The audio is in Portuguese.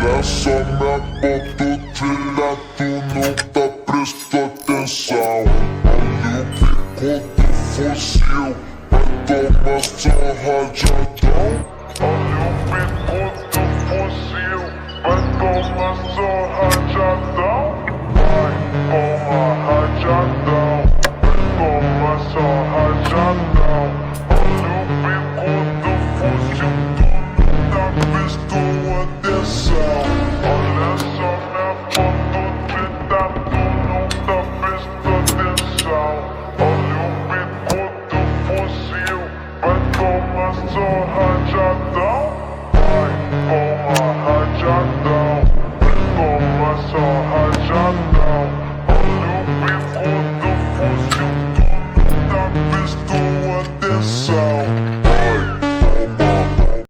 Nessa minha panturrilha tu nunca prestou atenção. Olha o bico do fuzil, vai tomar só rajadão. Olha o bico do fuzil, vai tomar só rajadão. Vai tomar rajadão, vai tomar só rajadão. Olha o bico do fuzil, tu nunca prestou atenção.